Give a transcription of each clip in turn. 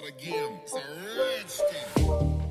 again. It's a rich thing.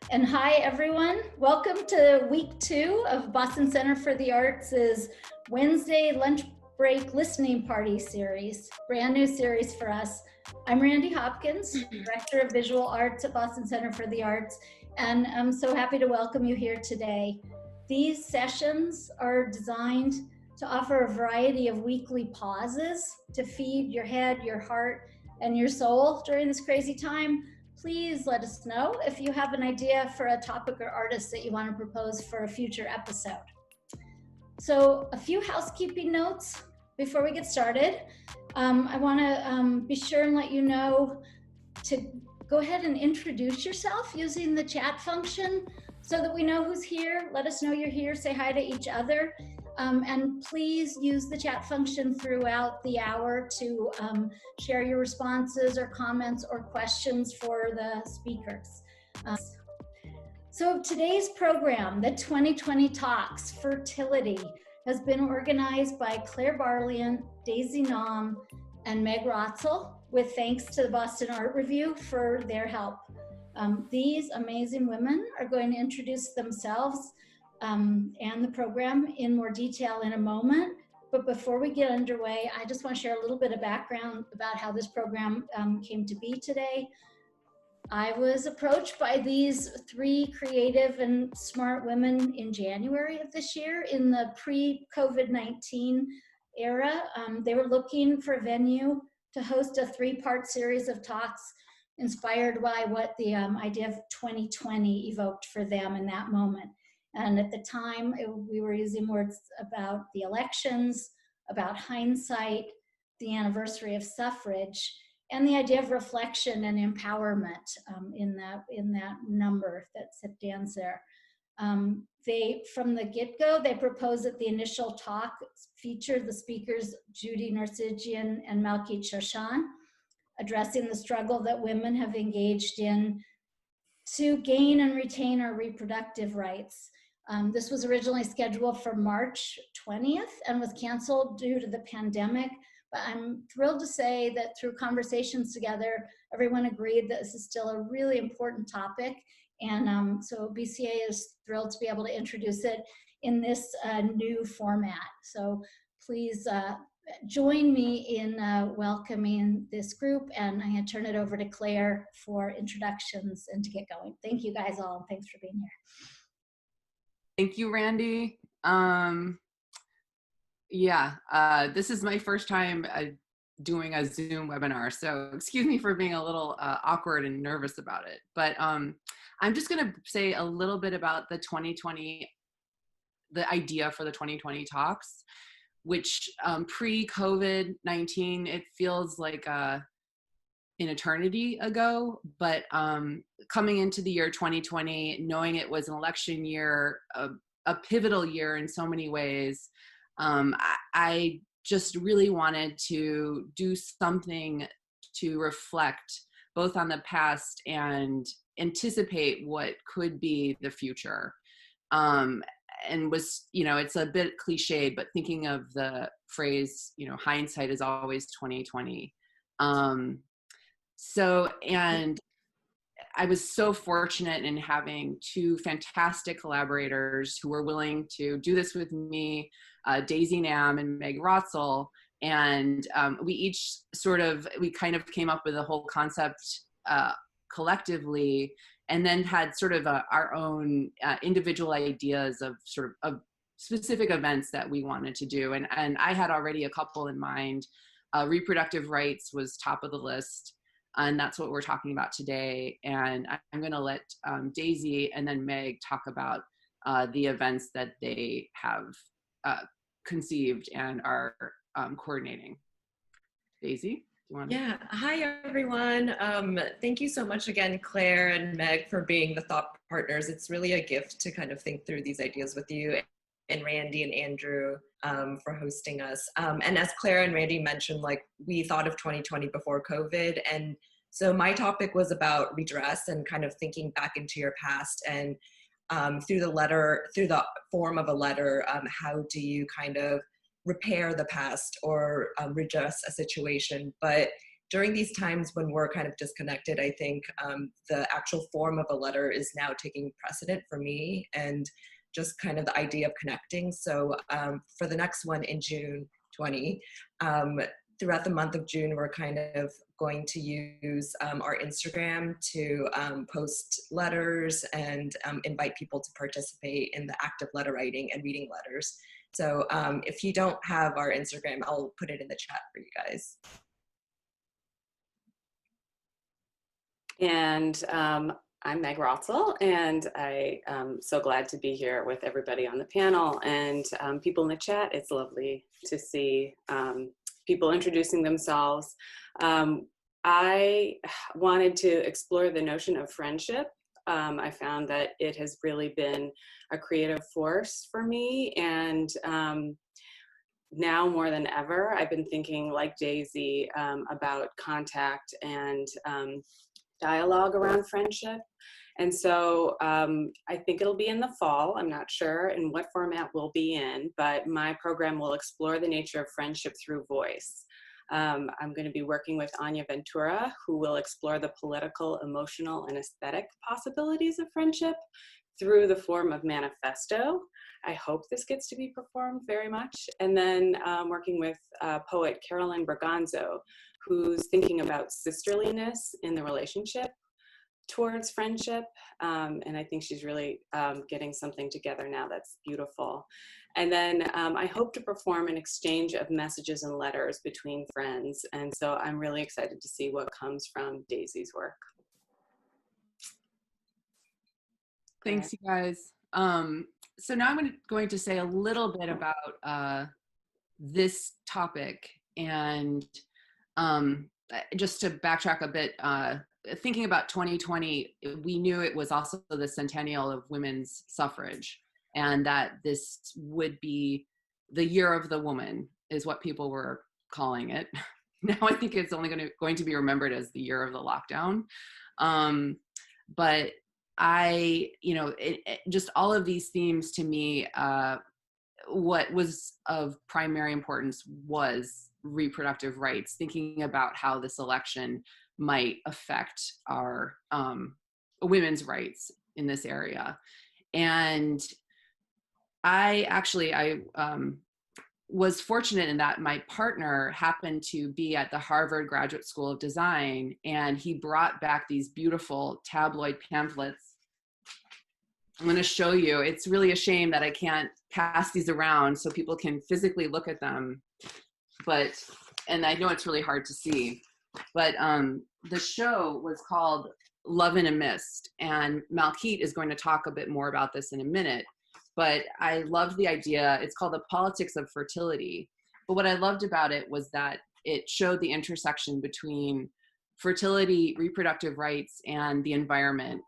And hi, everyone. Welcome to week 2 of Boston Center for the Arts' Wednesday lunch break listening party series, brand new series for us. I'm Randy Hopkins, Director of Visual Arts at Boston Center for the Arts, and I'm so happy to welcome you here today. These sessions are designed to offer a variety of weekly pauses to feed your head, your heart, and your soul during this crazy time. Please let us know if you have an idea for a topic or artist that you want to propose for a future episode. So a few housekeeping notes before we get started. I want to be sure and let you know to go ahead and introduce yourself using the chat function so that we know who's here. Let us know you're here, say hi to each other. And please use the chat function throughout the hour to share your responses or comments or questions for the speakers. So today's program, the 2020 Talks, Fertility, has been organized by Claire Barlian, Daisy Nam, and Meg Rotzel, with thanks to the Boston Art Review for their help. These amazing women are going to introduce themselves and the program in more detail in a moment. But before we get underway, I just want to share a little bit of background about how this program came to be today. I was approached by these 3 creative and smart women in January of this year in the pre-COVID-19 era. They were looking for a venue to host a 3-part series of talks inspired by what the idea of 2020 evoked for them in that moment. And at the time, we were using words about the elections, about hindsight, the anniversary of suffrage, and the idea of reflection and empowerment in that number that stands there. From the get-go, they proposed that the initial talk feature the speakers Judy Norsigian and Malkit Shoshan, addressing the struggle that women have engaged in to gain and retain our reproductive rights. This was originally scheduled for March 20th and was canceled due to the pandemic. But I'm thrilled to say that through conversations together, everyone agreed that this is still a really important topic. And so BCA is thrilled to be able to introduce it in this new format. So please join me in welcoming this group. And I'm going to turn it over to Claire for introductions and to get going. Thank you guys all, and thanks for being here. Thank you, Randy. This is my first time doing a Zoom webinar, so excuse me for being a little awkward and nervous about it. But I'm just going to say a little bit about the idea for the 2020 talks, which pre-COVID-19, it feels like an eternity ago, but coming into the year 2020, knowing it was an election year, a pivotal year in so many ways, I just really wanted to do something to reflect both on the past and anticipate what could be the future. And was, it's a bit cliched, but thinking of the phrase, hindsight is always 2020. And I was so fortunate in having 2 fantastic collaborators who were willing to do this with me, Daisy Nam and Meg Rotzel. And we kind of came up with a whole concept collectively, and then had sort of our own individual ideas of of specific events that we wanted to do. And I had already a couple in mind. Reproductive rights was top of the list. And that's what we're talking about today. And I'm going to let Daisy and then Meg talk about the events that they have conceived and are coordinating. Daisy, do you want to? Yeah, hi everyone. Thank you so much again, Claire and Meg, for being the thought partners. It's really a gift to kind of think through these ideas with you, and Randy and Andrew for hosting us. And as Claire and Randy mentioned, we thought of 2020 before COVID. And so my topic was about redress and kind of thinking back into your past. And through the letter, through the form of a letter, how do you kind of repair the past or redress a situation? But during these times when we're kind of disconnected, I think the actual form of a letter is now taking precedent for me, and just kind of the idea of connecting. So for the next one in June 20, throughout the month of June, we're kind of going to use our Instagram to post letters and invite people to participate in the act of letter writing and reading letters. So if you don't have our Instagram, I'll put it in the chat for you guys. And I'm Meg Rotzel, and I am so glad to be here with everybody on the panel and people in the chat. It's lovely to see people introducing themselves. I wanted to explore the notion of friendship. I found that it has really been a creative force for me, and now more than ever, I've been thinking, like Daisy, about contact and dialogue around friendship. And so I think it'll be in the fall. I'm not sure in what format we'll be in, but my program will explore the nature of friendship through voice. I'm going to be working with Anya Ventura, who will explore the political, emotional, and aesthetic possibilities of friendship through the form of manifesto. I hope this gets to be performed very much. And then working with poet Carolyn Braganzo, who's thinking about sisterliness in the relationship towards friendship. And I think she's really getting something together now that's beautiful. And then I hope to perform an exchange of messages and letters between friends. And so I'm really excited to see what comes from Daisy's work. Thanks, you guys. So now I'm going to say a little bit about this topic, and just to backtrack a bit, thinking about 2020, we knew it was also the centennial of women's suffrage, and that this would be the year of the woman, is what people were calling it. Now I think it's only going to be remembered as the year of the lockdown. But just all of these themes to me, what was of primary importance was reproductive rights, thinking about how this election might affect our women's rights in this area. And I was fortunate in that my partner happened to be at the Harvard Graduate School of Design, and he brought back these beautiful tabloid pamphlets. I'm going to show you. It's really a shame that I can't pass these around so people can physically look at them. And I know it's really hard to see, but the show was called Love in a Mist, and Malkit is going to talk a bit more about this in a minute. But I loved the idea. It's called The Politics of Fertility. But what I loved about it was that it showed the intersection between fertility, reproductive rights, and the environment.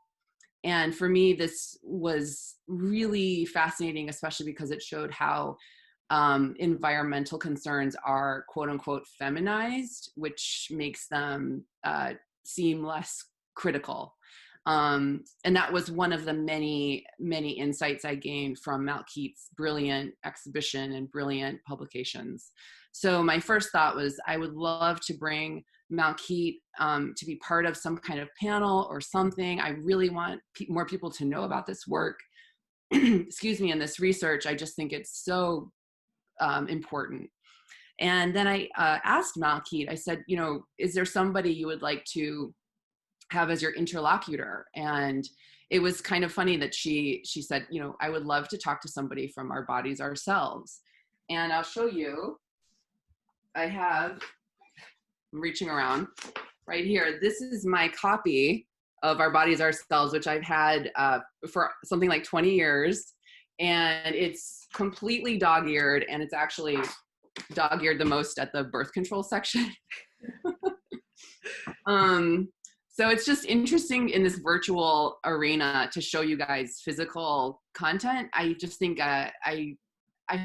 And for me, this was really fascinating, especially because it showed how environmental concerns are quote unquote feminized, which makes them seem less critical. And that was one of the many, many insights I gained from Malkit's brilliant exhibition and brilliant publications. So my first thought was I would love to bring Malkit to be part of some kind of panel or something. I really want more people to know about this work, excuse me, and this research. I just think it's so important. And then I asked Malkit, I said, is there somebody you would like to have as your interlocutor? And it was kind of funny that she said, I would love to talk to somebody from Our Bodies Ourselves. And I'll show you, I'm reaching around right here. This is my copy of Our Bodies Ourselves, which I've had for something like 20 years. And it's completely dog-eared, and it's actually dog-eared the most at the birth control section. So it's just interesting in this virtual arena to show you guys physical content. I just think I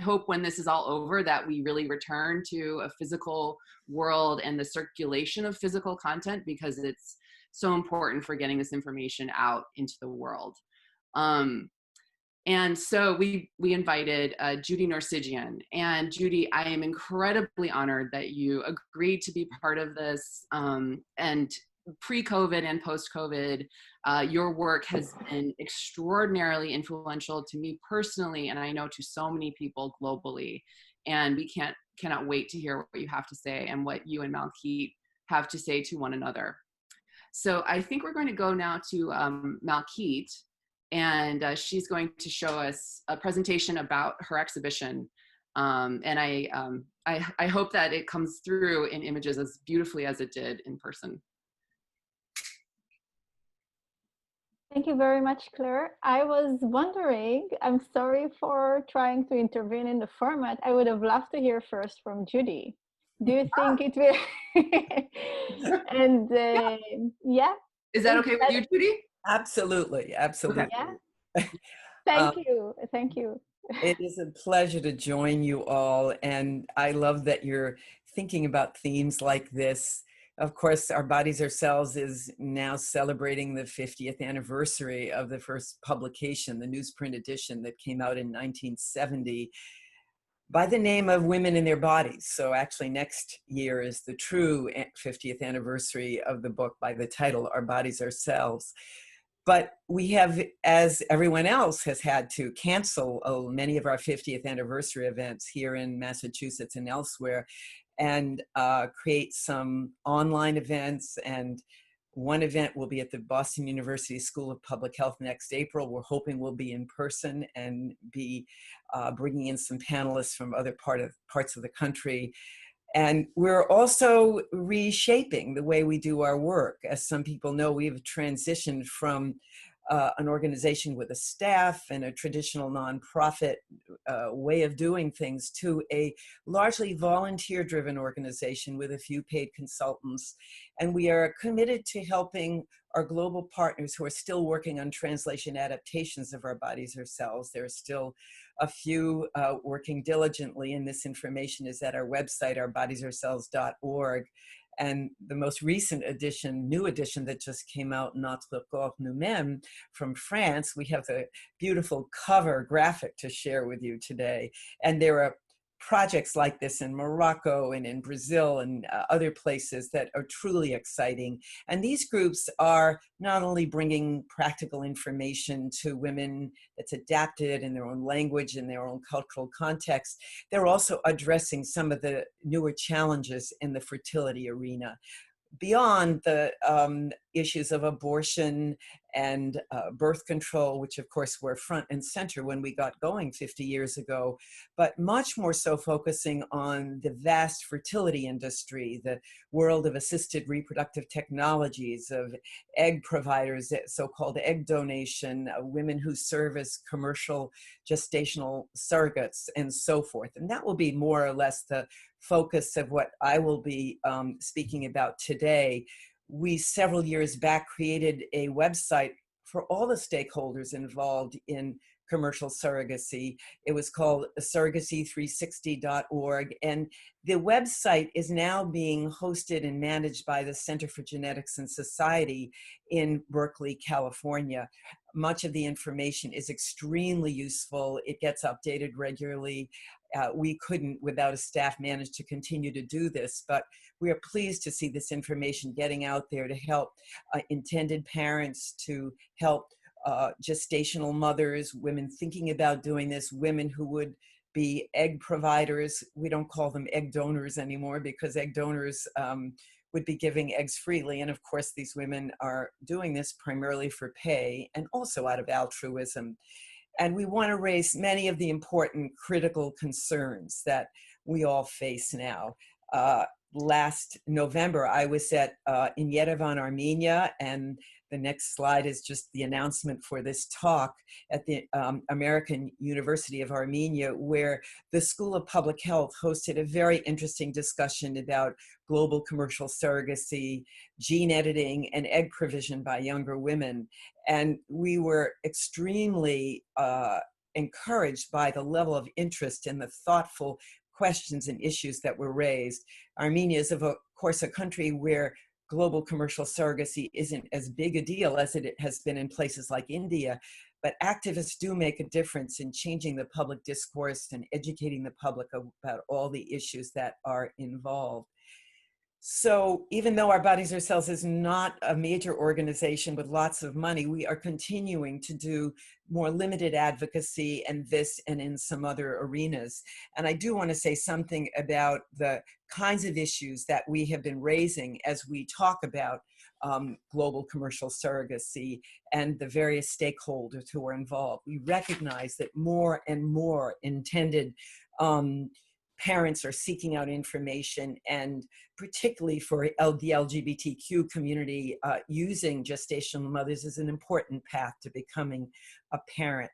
hope when this is all over that we really return to a physical world and the circulation of physical content, because it's so important for getting this information out into the world. And so we invited Judy Norsigian. And Judy, I am incredibly honored that you agreed to be part of this. And pre-COVID and post-COVID, your work has been extraordinarily influential to me personally, and I know to so many people globally. And we cannot wait to hear what you have to say and what you and Malkit have to say to one another. So I think we're going to go now to Malkit, and she's going to show us a presentation about her exhibition. And I hope that it comes through in images as beautifully as it did in person. Thank you very much, Claire. I was wondering, I'm sorry for trying to intervene in the format. I would have loved to hear first from Judy. Do you think it will? And yeah. Is that okay with you, Judy? Absolutely, absolutely. Yeah. Thank you. Thank you. It is a pleasure to join you all. And I love that you're thinking about themes like this. Of course, Our Bodies, Ourselves is now celebrating the 50th anniversary of the first publication, the newsprint edition that came out in 1970 by the name of Women in Their Bodies. So actually next year is the true 50th anniversary of the book by the title, Our Bodies, Ourselves. But we have, as everyone else has had to cancel many of our 50th anniversary events here in Massachusetts and elsewhere, and create some online events. And one event will be at the Boston University School of Public Health next April. We're hoping we'll be in person and be bringing in some panelists from other parts of the country. And we're also reshaping the way we do our work. As some people know, we've transitioned from an organization with a staff and a traditional nonprofit way of doing things to a largely volunteer-driven organization with a few paid consultants. And we are committed to helping our global partners who are still working on translation adaptations of Our Bodies, Ourselves. There are still a few working diligently, and this information is at our website, ourbodiesourselves.org. And the most recent edition, new edition that just came out, Notre Corps Nous-mêmes, from France, we have the beautiful cover graphic to share with you today. And there are projects like this in Morocco and in Brazil and other places that are truly exciting. And these groups are not only bringing practical information to women that's adapted in their own language, in their own cultural context, they're also addressing some of the newer challenges in the fertility arena, beyond the issues of abortion and birth control, which of course were front and center when we got going 50 years ago, but much more so focusing on the vast fertility industry, the world of assisted reproductive technologies, of egg providers, so-called egg donation, women who serve as commercial gestational surrogates, and so forth. And that will be more or less the focus of what I will be speaking about today. We, several years back, created a website for all the stakeholders involved in commercial surrogacy. It was called surrogacy360.org. And the website is now being hosted and managed by the Center for Genetics and Society in Berkeley, California. Much of the information is extremely useful. It gets updated regularly. We couldn't, without a staff, manage to continue to do this, but we are pleased to see this information getting out there to help intended parents, to help gestational mothers, women thinking about doing this, women who would be egg providers. We don't call them egg donors anymore because egg donors would be giving eggs freely. And of course, these women are doing this primarily for pay and also out of altruism. And we want to raise many of the important critical concerns that we all face now. Last November, I was in Yerevan, Armenia, and the next slide is just the announcement for this talk at the American University of Armenia, where the School of Public Health hosted a very interesting discussion about global commercial surrogacy, gene editing, and egg provision by younger women. And we were extremely encouraged by the level of interest and the thoughtful questions and issues that were raised. Armenia is, of course, a country where global commercial surrogacy isn't as big a deal as it has been in places like India, but activists do make a difference in changing the public discourse and educating the public about all the issues that are involved. So even though Our Bodies, Our Cells is not a major organization with lots of money, we are continuing to do more limited advocacy and this and in some other arenas. And I do want to say something about the kinds of issues that we have been raising as we talk about global commercial surrogacy and the various stakeholders who are involved. We recognize that more and more intended parents are seeking out information, and particularly for the LGBTQ community, using gestational mothers is an important path to becoming a parent.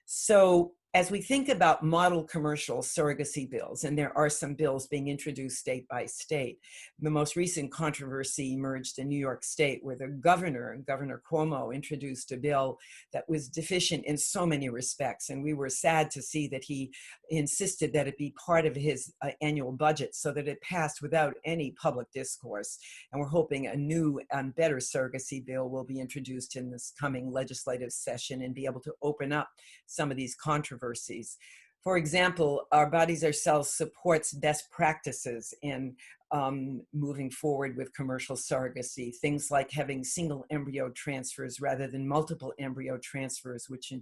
So as we think about model commercial surrogacy bills, and there are some bills being introduced state by state, the most recent controversy emerged in New York State, where the Governor Cuomo, introduced a bill that was deficient in so many respects. And we were sad to see that he insisted that it be part of his annual budget so that it passed without any public discourse. And we're hoping a new and better surrogacy bill will be introduced in this coming legislative session and be able to open up some of these controversies. For example, Our Bodies, Our Cells supports best practices in moving forward with commercial surrogacy, things like having single embryo transfers rather than multiple embryo transfers, which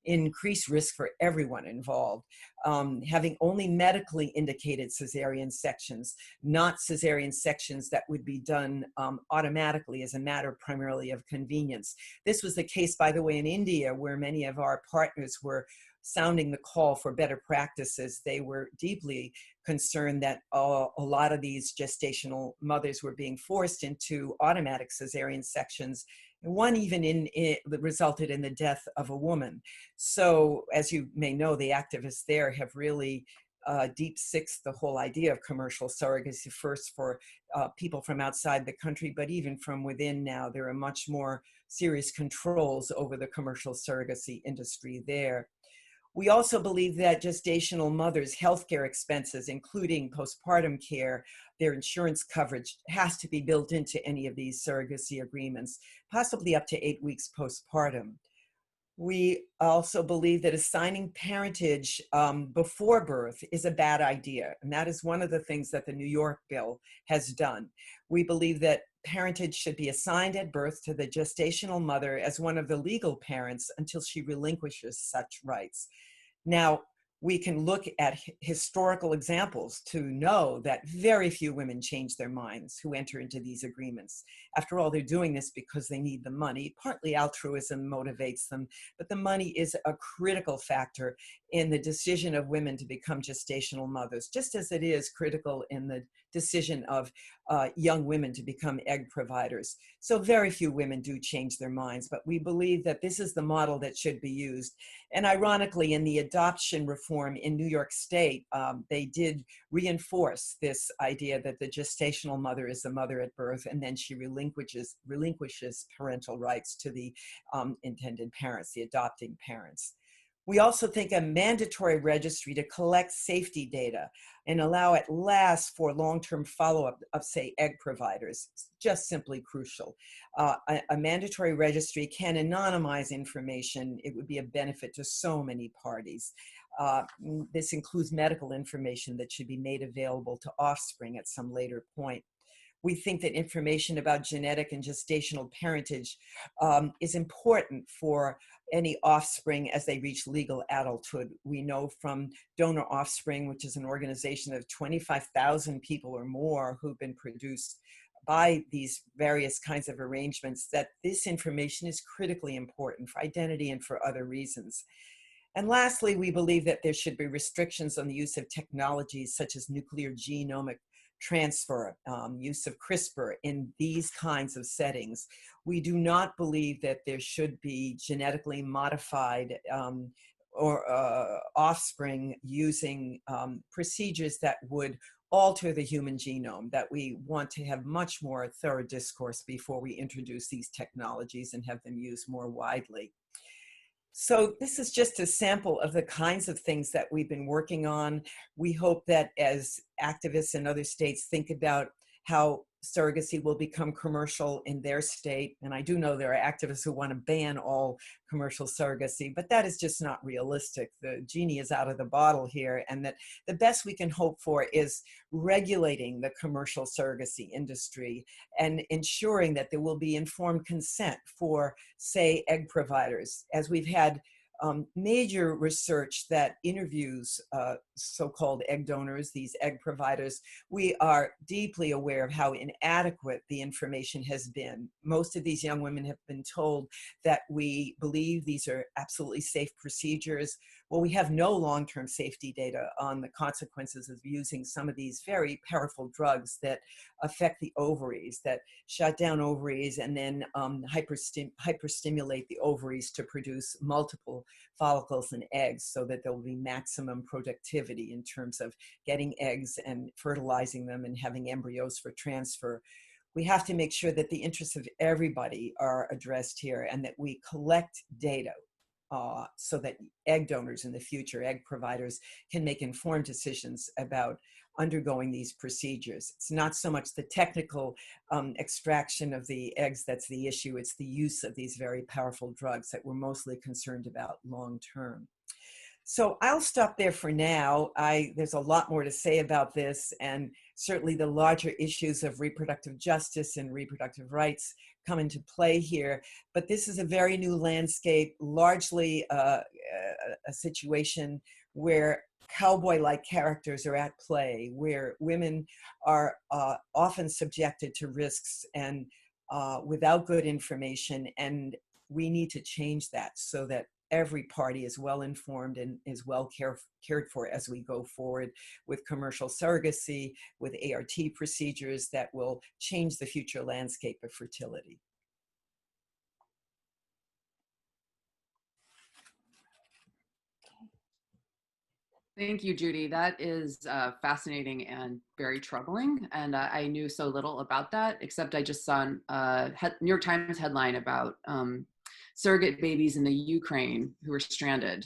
increase risk for everyone involved, having only medically indicated cesarean sections, not cesarean sections that would be done automatically as a matter primarily of convenience. This was the case, by the way, in India, where many of our partners were sounding the call for better practices. They were deeply concerned that a lot of these gestational mothers were being forced into automatic cesarean sections. And one even resulted in the death of a woman. So as you may know, the activists there have really deep sixed the whole idea of commercial surrogacy, first for people from outside the country, but even from within now, there are much more serious controls over the commercial surrogacy industry there. We also believe that gestational mothers' healthcare expenses, including postpartum care, their insurance coverage, has to be built into any of these surrogacy agreements, possibly up to 8 weeks postpartum. We also believe that assigning parentage before birth is a bad idea, and that is one of the things that the New York bill has done. We believe that parentage should be assigned at birth to the gestational mother as one of the legal parents until she relinquishes such rights. Now, we can look at historical examples to know that very few women change their minds who enter into these agreements. After all, they're doing this because they need the money. Partly altruism motivates them, but the money is a critical factor in the decision of women to become gestational mothers, just as it is critical in the decision of young women to become egg providers. So very few women do change their minds, but we believe that this is the model that should be used. And ironically, in the adoption reform in New York State, they did reinforce this idea that the gestational mother is the mother at birth, and then she relinquishes parental rights to the intended parents, the adopting parents. We also think a mandatory registry to collect safety data and allow at last for long-term follow-up of, say, egg providers, just simply crucial. A mandatory registry can anonymize information. It would be a benefit to so many parties. This includes medical information that should be made available to offspring at some later point. We think that information about genetic and gestational parentage is important for any offspring as they reach legal adulthood. We know from Donor Offspring, which is an organization of 25,000 people or more who've been produced by these various kinds of arrangements, that this information is critically important for identity and for other reasons. And lastly, we believe that there should be restrictions on the use of technologies such as nuclear genomic transfer, use of CRISPR in these kinds of settings. We do not believe that there should be genetically modified offspring using procedures that would alter the human genome, that we want to have much more thorough discourse before we introduce these technologies and have them used more widely. So this is just a sample of the kinds of things that we've been working on. We hope that as activists in other states think about how surrogacy will become commercial in their state. And I do know there are activists who want to ban all commercial surrogacy, but that is just not realistic. The genie is out of the bottle here, and that the best we can hope for is regulating the commercial surrogacy industry and ensuring that there will be informed consent for, say, egg providers, as we've had major research that interviews so-called egg donors, these egg providers. We are deeply aware of how inadequate the information has been. Most of these young women have been told that we believe these are absolutely safe procedures. Well, we have no long-term safety data on the consequences of using some of these very powerful drugs that affect the ovaries, that shut down ovaries and then hyperstimulate the ovaries to produce multiple follicles and eggs, so that there will be maximum productivity in terms of getting eggs and fertilizing them and having embryos for transfer. We have to make sure that the interests of everybody are addressed here, and that we collect data so that egg donors in the future, egg providers, can make informed decisions about undergoing these procedures. It's not so much the technical extraction of the eggs that's the issue, it's the use of these very powerful drugs that we're mostly concerned about long term. So I'll stop there for now. There's a lot more to say about this, and certainly the larger issues of reproductive justice and reproductive rights come into play here. But this is a very new landscape, largely a situation where cowboy-like characters are at play, where women are often subjected to risks and without good information. And we need to change that so that every party is well informed and is well cared for as we go forward with commercial surrogacy, with ART procedures that will change the future landscape of fertility. Thank you, Judy. That is fascinating and very troubling. And I knew so little about that, except I just saw a New York Times headline about surrogate babies in the Ukraine who were stranded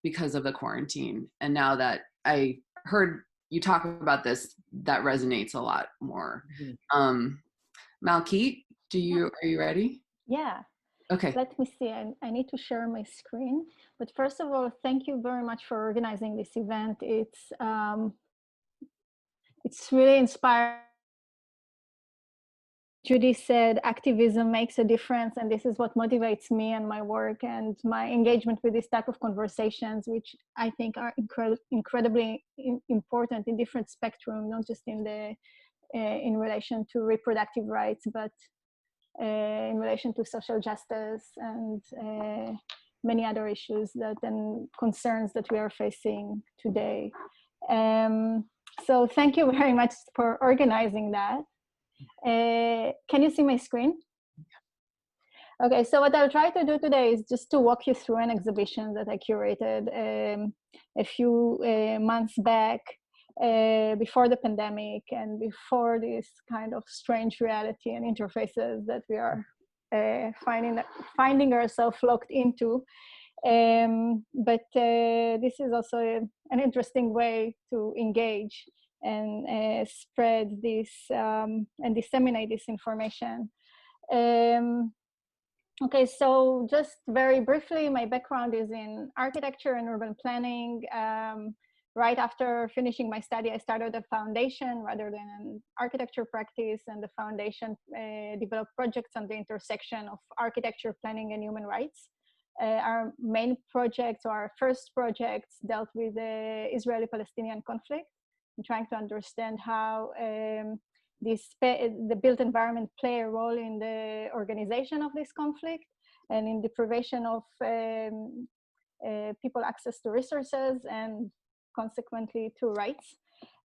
because of the quarantine. And now that I heard you talk about this, that resonates a lot more. Mm-hmm. Malkit, are you ready? Yeah. Okay. Let me see. I need to share my screen. But first of all, thank you very much for organizing this event. It's really inspiring. Judy said activism makes a difference, and this is what motivates me and my work and my engagement with this type of conversations, which I think are incredibly important in different spectrum, not just in relation to reproductive rights, but in relation to social justice and many other issues and concerns that we are facing today. So thank you very much for organizing that. Can you see my screen? Okay, so what I'll try to do today is just to walk you through an exhibition that I curated a few months back, before the pandemic and before this kind of strange reality and interfaces that we are finding ourselves locked into. But this is also an interesting way to engage and spread this and disseminate this information. Okay, so just very briefly, my background is in architecture and urban planning. Right after finishing my study, I started a foundation rather than an architecture practice, and the foundation developed projects on the intersection of architecture, planning, and human rights. Our main projects, or our first projects, dealt with the Israeli-Palestinian conflict, and trying to understand how the built environment play a role in the organization of this conflict and in deprivation of people access to resources and consequently to rights.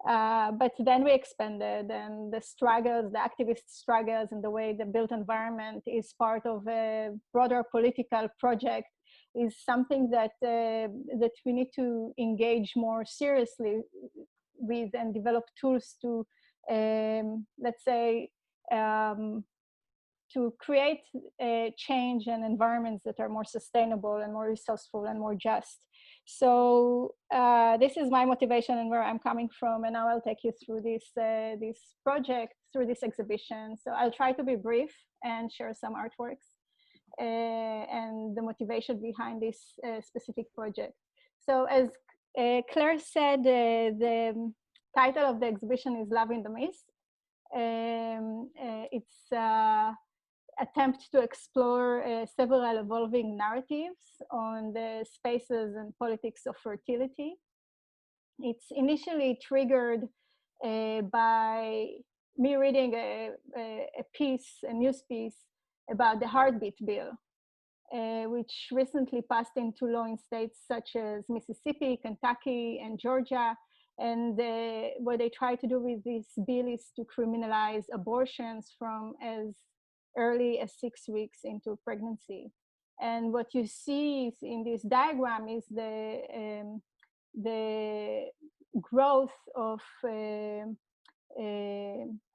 But then we expanded, and the struggles, the activist struggles, and the way the built environment is part of a broader political project is something that that we need to engage more seriously with and develop tools to, let's say, to create change and environments that are more sustainable and more resourceful and more just. So this is my motivation and where I'm coming from, and now I'll take you through this project, through this exhibition. So I'll try to be brief and share some artworks and the motivation behind this specific project. So as Claire said, the title of the exhibition is Love in the Mist. It's attempt to explore several evolving narratives on the spaces and politics of fertility. It's initially triggered by me reading a news piece about the heartbeat bill, which recently passed into law in states such as Mississippi, Kentucky, and Georgia. And what they try to do with this bill is to criminalize abortions from as early as 6 weeks into pregnancy. And what you see in this diagram is the growth of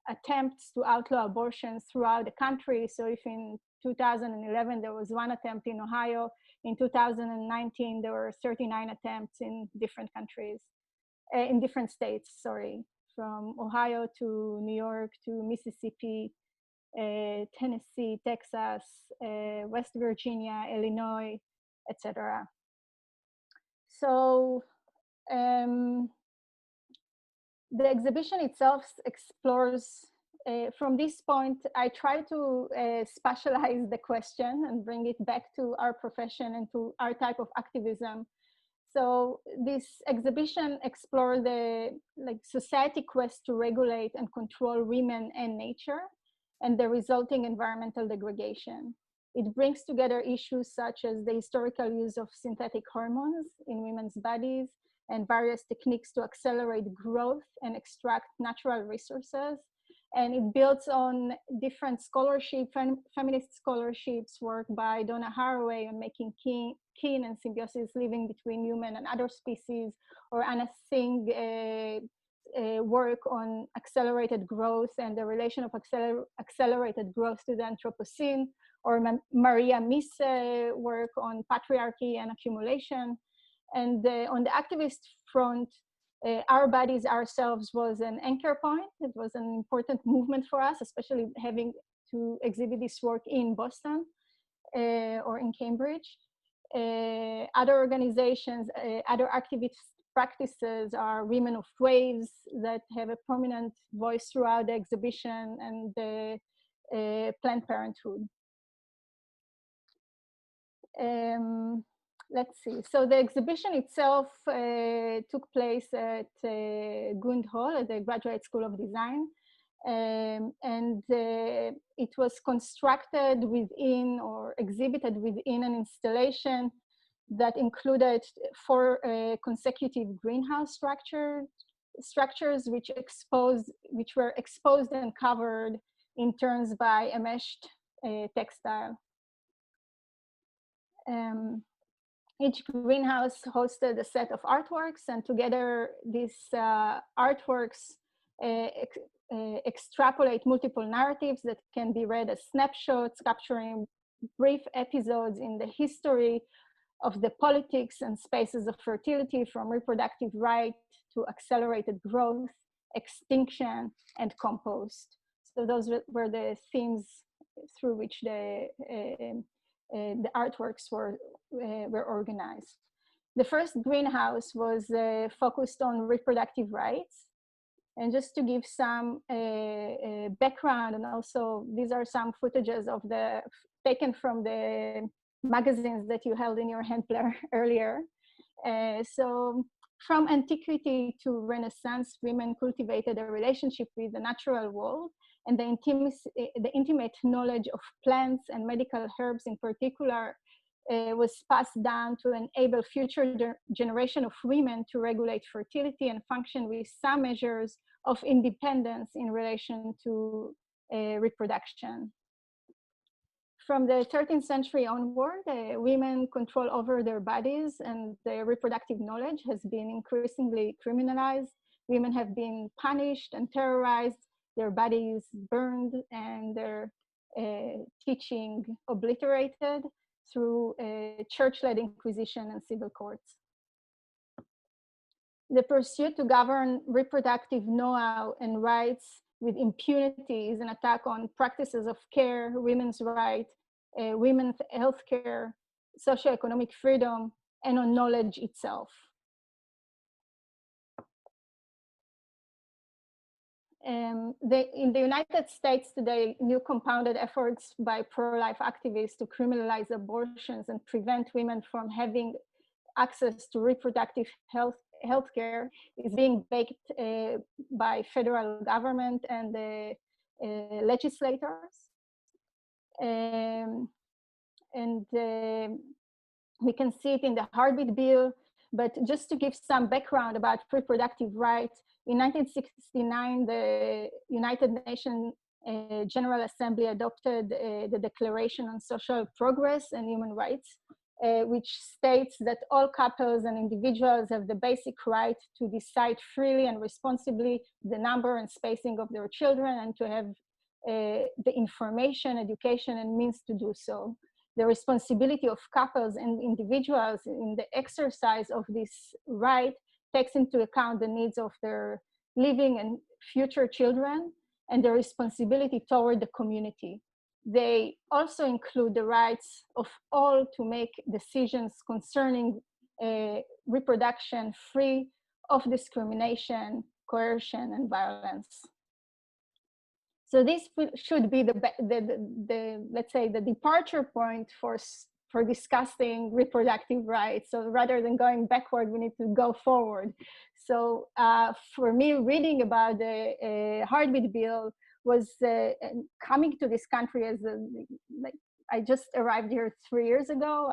attempts to outlaw abortions throughout the country. So if in 2011 there was 1 attempt in Ohio, in 2019 there were 39 attempts in different countries, in different states, sorry, from Ohio to New York to Mississippi, Tennessee, Texas, West Virginia, Illinois, etc. So the exhibition itself explores, from this point, I try to specialize the question and bring it back to our profession and to our type of activism. So this exhibition explores the society quest to regulate and control women and nature and the resulting environmental degradation. It brings together issues such as the historical use of synthetic hormones in women's bodies and various techniques to accelerate growth and extract natural resources. And it builds on different scholarship, feminist scholarships, work by Donna Haraway on making kin and symbiosis living between human and other species, or Anna Singh work on accelerated growth and the relation of accelerated growth to the Anthropocene, or Maria Mise work on patriarchy and accumulation. And on the activist front, Our Bodies, Ourselves was an anchor point. It was an important movement for us, especially having to exhibit this work in Boston or in Cambridge. Other organizations, other activist practices are Women of Waves that have a prominent voice throughout the exhibition, and Planned Parenthood. Let's see. So the exhibition itself took place at Gund Hall at the Graduate School of Design. And it was constructed within or exhibited within an installation that included 4 consecutive greenhouse structures which were exposed and covered in turns by a meshed textile. Each greenhouse hosted a set of artworks, and together these artworks extrapolate multiple narratives that can be read as snapshots, capturing brief episodes in the history of the politics and spaces of fertility, from reproductive right to accelerated growth, extinction, and compost. So those were the themes through which the artworks were organized. The first greenhouse was focused on reproductive rights. And just to give some background, and also these are some footages of taken from the magazines that you held in your hand, Blair, earlier. So from antiquity to Renaissance, women cultivated a relationship with the natural world, and the intimate knowledge of plants and medical herbs in particular was passed down to enable future generation of women to regulate fertility and function with some measures of independence in relation to reproduction. From the 13th century onward, women control over their bodies, and their reproductive knowledge has been increasingly criminalized. Women have been punished and terrorized, their bodies burned, and their teaching obliterated through church-led inquisition and civil courts. The pursuit to govern reproductive know-how and rights with impunity is an attack on practices of care, women's rights, women's health care, socioeconomic freedom, and on knowledge itself. In the United States today, new compounded efforts by pro-life activists to criminalize abortions and prevent women from having access to reproductive health care is being baked by federal government and the legislators. We can see it in the Heartbeat Bill, but just to give some background about reproductive rights, in 1969, the United Nations General Assembly adopted the Declaration on Social Progress and Human Rights, which states that all couples and individuals have the basic right to decide freely and responsibly the number and spacing of their children and to have the information, education, and means to do so. The responsibility of couples and individuals in the exercise of this right takes into account the needs of their living and future children and the responsibility toward the community. They also include the rights of all to make decisions concerning reproduction free of discrimination, coercion, and violence. So this should be let's say the departure point for discussing reproductive rights. So rather than going backward, we need to go forward. So for me, reading about the Heartbeat Bill was coming to this country as I just arrived here 3 years ago.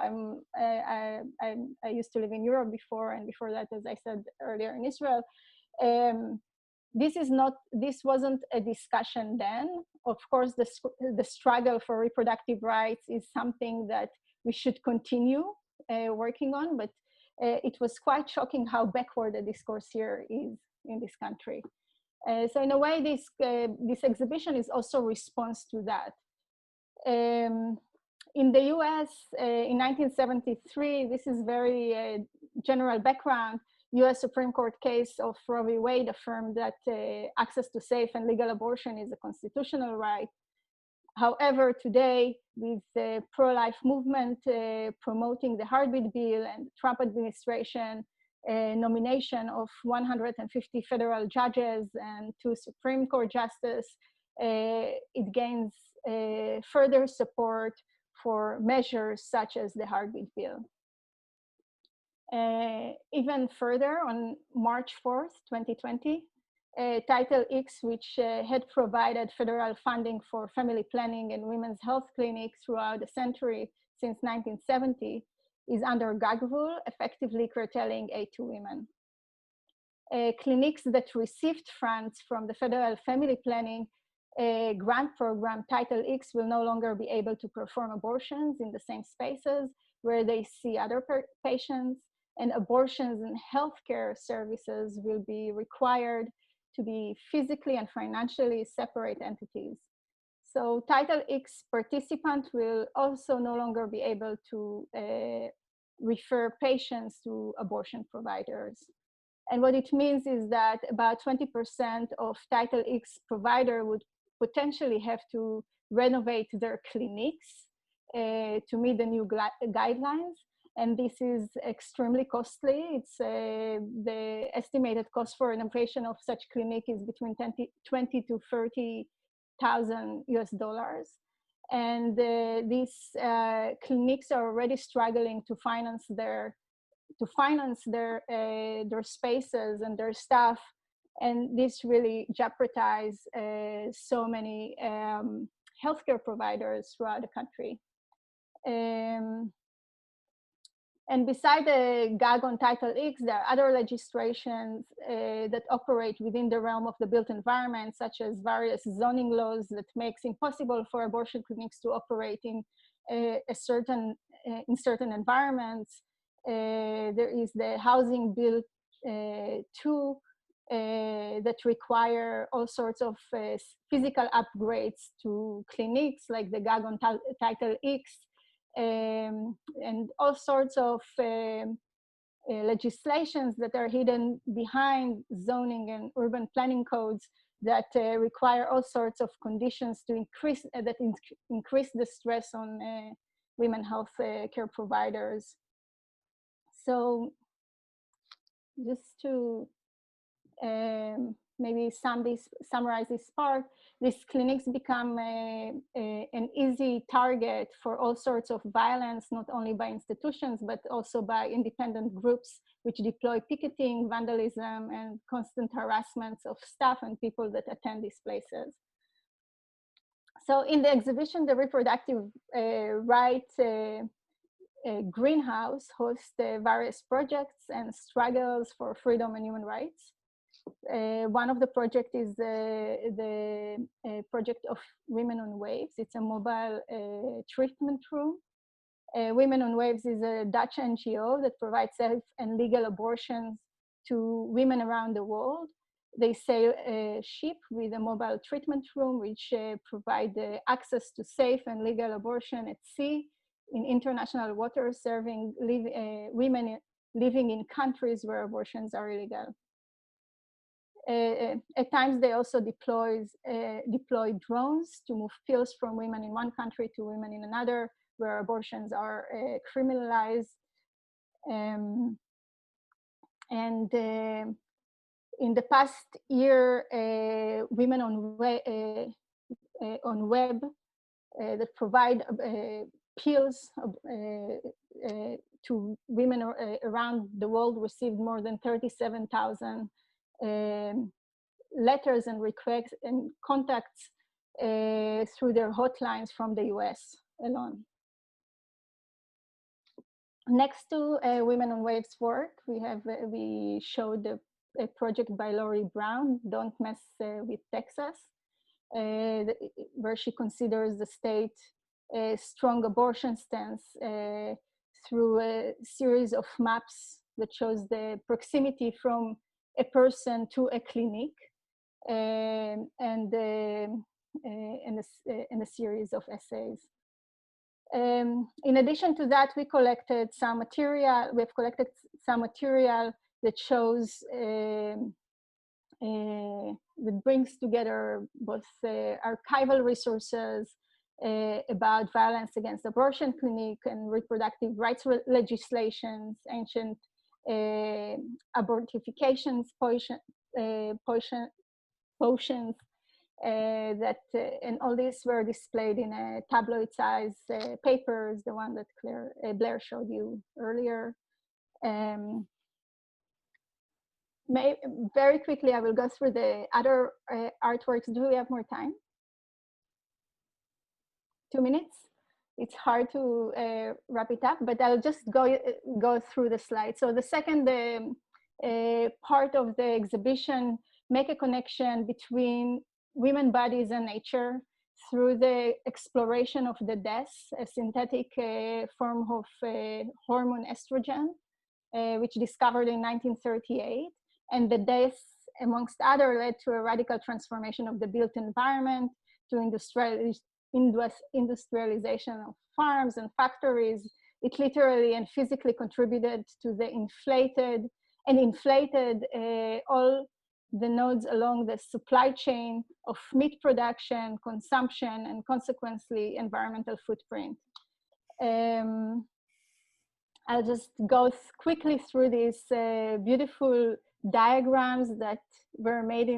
I used to live in Europe before, and before that, as I said earlier, in Israel. This wasn't a discussion then. Of course, the struggle for reproductive rights is something that we should continue working on, but it was quite shocking how backward the discourse here is in this country. So in a way, this exhibition is also a response to that. In the US, in 1973, this is very general background, US Supreme Court case of Roe v. Wade affirmed that access to safe and legal abortion is a constitutional right. However, today, with the pro-life movement promoting the Heartbeat Bill and Trump administration nomination of 150 federal judges and 2 Supreme Court justices, it gains further support for measures such as the Heartbeat Bill. Even further, on March 4th, 2020, Title X, which had provided federal funding for family planning and women's health clinics throughout the century since 1970, is under gag rule, effectively curtailing aid to women. Clinics that received funds from the federal family planning grant program, Title X, will no longer be able to perform abortions in the same spaces where they see other patients, and abortions and healthcare services will be required to be physically and financially separate entities. So Title X participants will also no longer be able to refer patients to abortion providers. And what it means is that about 20% of Title X provider would potentially have to renovate their clinics to meet the new guidelines. And this is extremely costly. It's the estimated cost for renovation of such clinic is between 20 to 30,000 US dollars. And these clinics are already struggling to finance their spaces and their staff. And this really jeopardizes so many healthcare providers throughout the country. And beside the gag on Title X, there are other legislations that operate within the realm of the built environment, such as various zoning laws that makes impossible for abortion clinics to operate in certain environments. There is the Housing Bill 2 that require all sorts of physical upgrades to clinics like the gag on Title X, and all sorts of legislations that are hidden behind zoning and urban planning codes that require all sorts of conditions to increase increase the stress on women health care providers. So just to maybe summarize this part, these clinics become an easy target for all sorts of violence, not only by institutions, but also by independent groups which deploy picketing, vandalism, and constant harassments of staff and people that attend these places. So in the exhibition, the Reproductive Rights Greenhouse hosts various projects and struggles for freedom and human rights. One of the projects is the project of Women on Waves. It's a mobile treatment room. Women on Waves is a Dutch NGO that provides safe and legal abortions to women around the world. They sail a ship with a mobile treatment room, which provide access to safe and legal abortion at sea in international waters, serving women living in countries where abortions are illegal. At times, they also deploy drones to move pills from women in one country to women in another, where abortions are criminalized. In the past year, women on web that provide pills to women around the world received more than 37,000 letters and requests and contacts through their hotlines from the US alone. Next to Women on Waves work, we showed a project by Lori Brown, Don't Mess with Texas, where she considers the state strong abortion stance through a series of maps that shows the proximity from a person to a clinic, and a series of essays. In addition to that, we've collected some material that shows that brings together both archival resources about violence against abortion clinic and reproductive rights legislations, ancient abortifications, potions, and all these were displayed in a tabloid size papers, the one that Blair showed you earlier. Very quickly, I will go through the other artworks. Do we have more time? 2 minutes? It's hard to wrap it up, but I'll just go through the slides. So the second part of the exhibition make a connection between women bodies and nature through the exploration of the DES, a synthetic form of hormone estrogen, which discovered in 1938. And the DES, amongst other, led to a radical transformation of the built environment, to industrialization of farms and factories. It literally and physically contributed to the inflated all the nodes along the supply chain of meat production, consumption, and consequently environmental footprint. I'll just go quickly through these beautiful diagrams that were made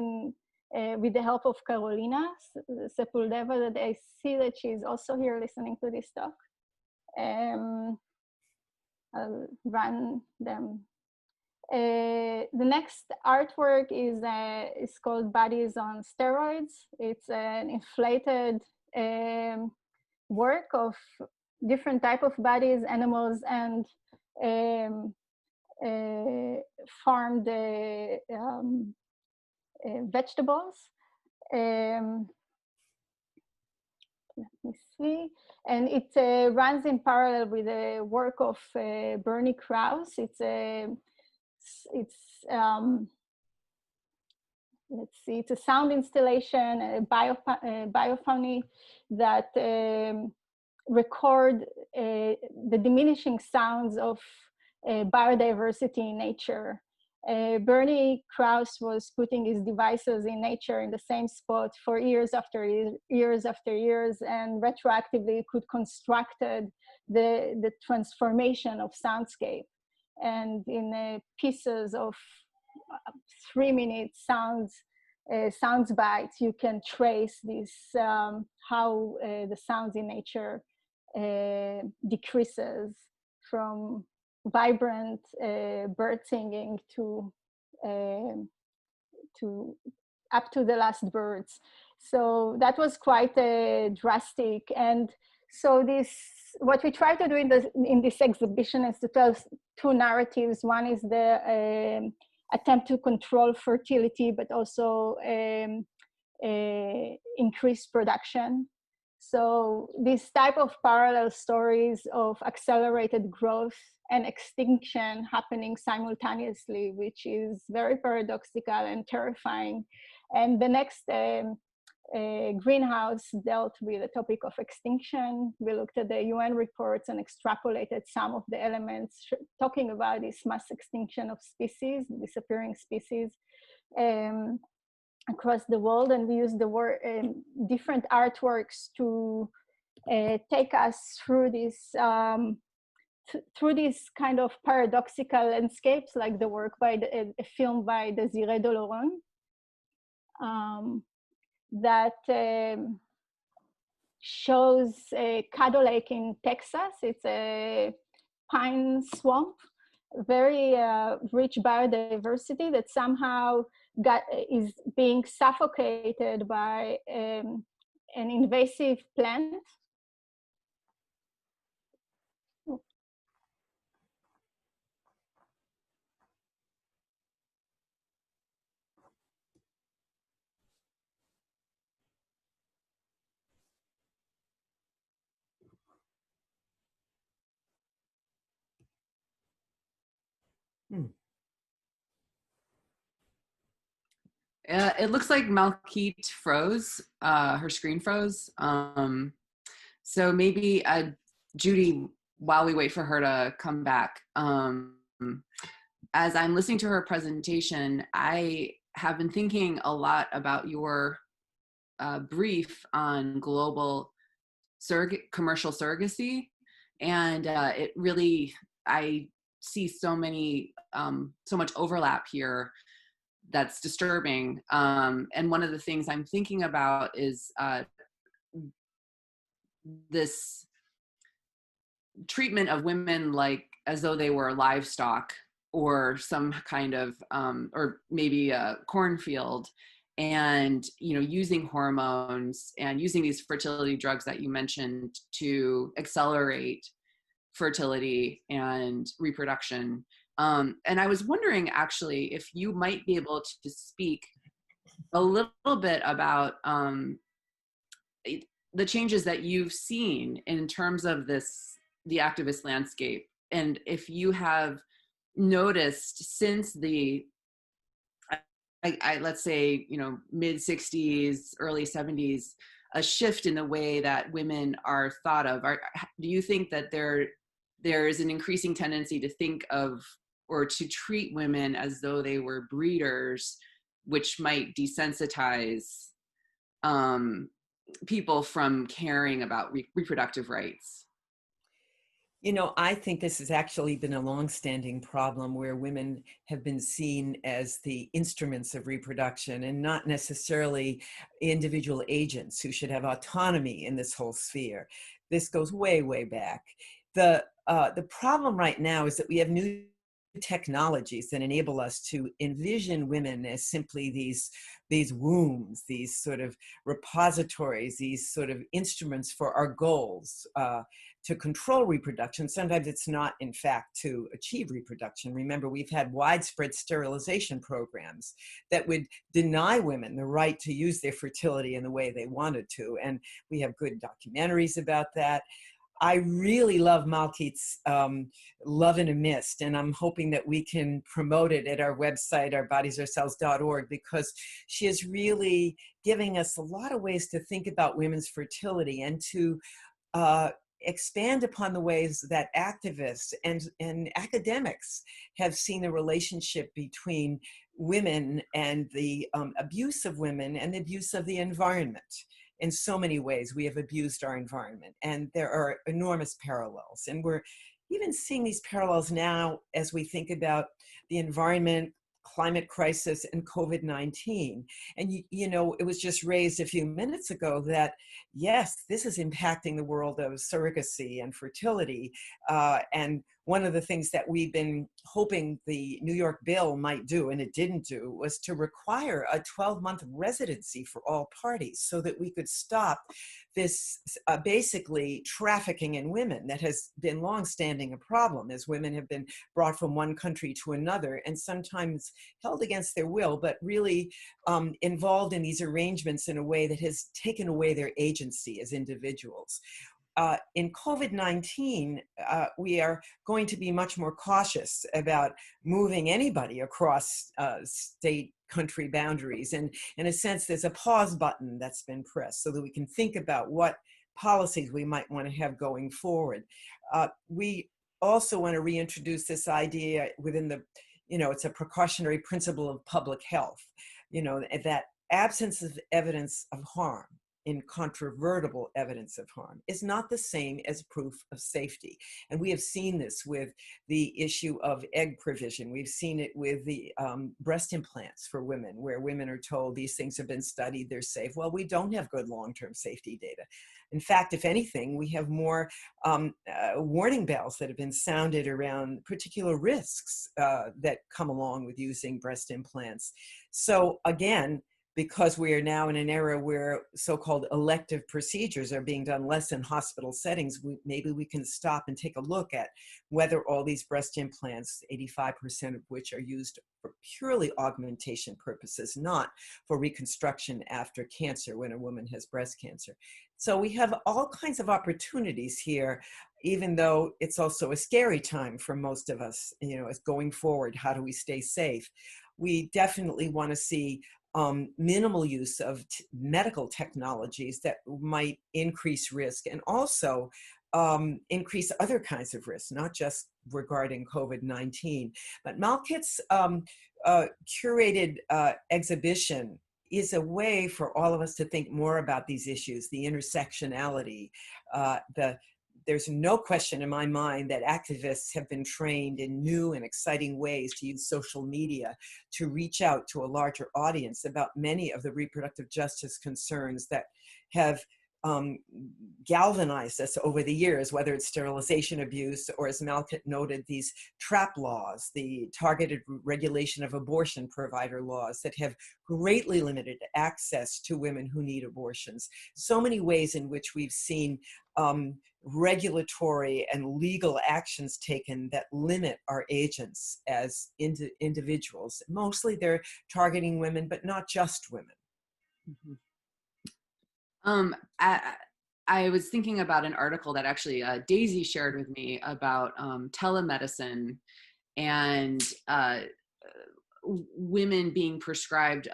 with the help of Carolina Sepulveda, that I see that she's also here listening to this talk. I'll run them. The next artwork is called Bodies on Steroids. It's an inflated work of different type of bodies, animals, and farmed vegetables. Let me see. And it runs in parallel with the work of Bernie Krause. It's let's see, it's a sound installation, biophony that record the diminishing sounds of biodiversity in nature. Bernie Krause was putting his devices in nature in the same spot for years after years after years, and retroactively could constructed the transformation of soundscape. And in pieces of 3-minute sounds bites, you can trace this how the sounds in nature decreases from vibrant bird singing to up to the last birds. So that was quite drastic. And so what we try to do in this exhibition is to tell two narratives. One is the attempt to control fertility, but also increase production. So this type of parallel stories of accelerated growth and extinction happening simultaneously, which is very paradoxical and terrifying. And the next greenhouse dealt with the topic of extinction. We looked at the UN reports and extrapolated some of the elements talking about this mass extinction of species, disappearing species across the world. And we used the word different artworks to take us through this through these kind of paradoxical landscapes, like the work by a film by Desiree Doloron, that shows Caddo Lake in Texas. It's a pine swamp, very rich biodiversity that somehow is being suffocated by an invasive plant. It looks like Malkit froze, her screen froze. So maybe Judy, while we wait for her to come back, as I'm listening to her presentation, I have been thinking a lot about your brief on global commercial surrogacy. And it really, I see so much overlap here that's disturbing. And one of the things I'm thinking about is this treatment of women like as though they were livestock or some kind of, or maybe a cornfield, and using hormones and using these fertility drugs that you mentioned to accelerate fertility and reproduction. And I was wondering, actually, if you might be able to speak a little bit about the changes that you've seen in terms of the activist landscape, and if you have noticed since the let's say mid 60s, early 70s, a shift in the way that women are thought of. Do you think that there is an increasing tendency to think of or to treat women as though they were breeders, which might desensitize people from caring about reproductive rights? I think this has actually been a longstanding problem where women have been seen as the instruments of reproduction and not necessarily individual agents who should have autonomy in this whole sphere. This goes way, way back. The problem right now is that we have new technologies that enable us to envision women as simply these wombs, these sort of repositories, these sort of instruments for our goals, to control reproduction. Sometimes it's not, in fact, to achieve reproduction. Remember, we've had widespread sterilization programs that would deny women the right to use their fertility in the way they wanted to. And we have good documentaries about that. I really love Malkit's Love in a Mist, and I'm hoping that we can promote it at our website, ourbodiesourselves.org, because she is really giving us a lot of ways to think about women's fertility and to expand upon the ways that activists and academics have seen the relationship between women and the abuse of women and the abuse of the environment. In so many ways, we have abused our environment, and there are enormous parallels. And we're even seeing these parallels now as we think about the environment, climate crisis, and COVID-19. And, you know, it was just raised a few minutes ago that, yes, this is impacting the world of surrogacy and fertility. And one of the things that we've been hoping the New York bill might do, and it didn't do, was to require a 12-month residency for all parties so that we could stop this basically trafficking in women that has been longstanding a problem, as women have been brought from one country to another and sometimes held against their will, but really involved in these arrangements in a way that has taken away their agency as individuals. In COVID-19, we are going to be much more cautious about moving anybody across state country boundaries. And in a sense, there's a pause button that's been pressed so that we can think about what policies we might want to have going forward. We also want to reintroduce this idea within the, you know, it's a precautionary principle of public health, you know, that absence of evidence of harm, incontrovertible evidence of harm, is not the same as proof of safety. And we have seen this with the issue of egg provision. We've seen it with the breast implants for women, where women are told these things have been studied, they're safe. Well, we don't have good long-term safety data. In fact, if anything, we have more warning bells that have been sounded around particular risks that come along with using breast implants. So again, because we are now in an era where so-called elective procedures are being done less in hospital settings, maybe we can stop and take a look at whether all these breast implants, 85% of which are used for purely augmentation purposes, not for reconstruction after cancer when a woman has breast cancer. So we have all kinds of opportunities here, even though it's also a scary time for most of us, you know, as going forward, how do we stay safe? We definitely want to see minimal use of medical technologies that might increase risk and also increase other kinds of risks, not just regarding COVID-19. But Malkit's curated exhibition is a way for all of us to think more about these issues, the intersectionality, there's no question in my mind that activists have been trained in new and exciting ways to use social media to reach out to a larger audience about many of the reproductive justice concerns that have galvanized us over the years, whether it's sterilization abuse or, as Malkit noted, these trap laws, the targeted regulation of abortion provider laws that have greatly limited access to women who need abortions. So many ways in which we've seen regulatory and legal actions taken that limit our agents as individuals. Mostly they're targeting women, but not just women. Mm-hmm. I was thinking about an article that actually Daisy shared with me about telemedicine and women being prescribed